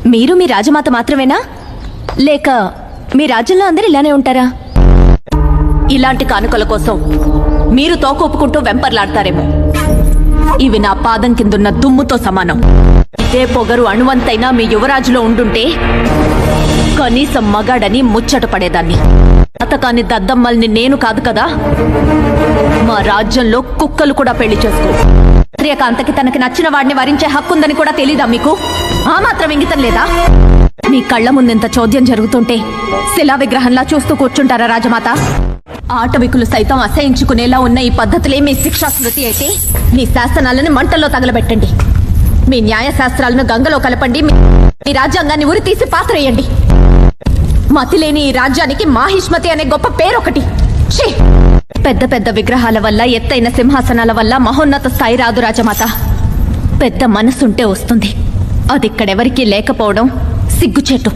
మీరు మీ రాజమాత మాత్రమేనా, లేక మీ రాజ్యంలో అందరూ ఇలానే ఉంటారా? ఇలాంటి కానుకల కోసం మీరు తోకొప్పుకుంటూ వెంపర్లాడతారేమో. ఇవి నా పాదం కిందున్న దుమ్ముతో సమానం. ఇదే పొగరు అణువంతైనా మీ యువరాజులో ఉండుంటే కనీసం మగాడని ముచ్చట పడేదాన్ని. అతకాని దద్దమ్మల్ని నేను కాదు కదా. మా రాజ్యంలో కుక్కలు కూడా పెళ్లి చేసుకో. క్షత్రియకాంతకి తనకి నచ్చిన వాడిని వరించే హక్కుందని కూడా తెలీదా మీకు? ఆ మాత్రం ఇంగితం లేదా? మీ కళ్ల ముందెంత చోద్యం జరుగుతుంటే శిలా విగ్రహంలా చూస్తూ కూర్చుంటారా రాజమాత? ఆటవికులు సైతం అసహించుకునేలా ఉన్న ఈ పద్ధతులే మీ శిక్షా స్మృతి అయితే మీ శాసనాలను మంటల్లో తగలబెట్టండి. మీ న్యాయశాస్త్రాలను గంగలో కలపండి. మీ రాజ్యాంగాన్ని ఉరి తీసి పాత్రేయండి. మతిలేని ఈ రాజ్యానికి మాహిష్మతి అనే గొప్ప పేరొకటి. పెద్ద పెద్ద విగ్రహాల వల్ల, ఎత్తైన సింహాసనాల వల్ల మహోన్నత స్థాయి రాదు రాజమాత. పెద్ద మనసుంటే వస్తుంది. అది ఇక్కడెవరికీ లేకపోవడం సిగ్గుచేటు.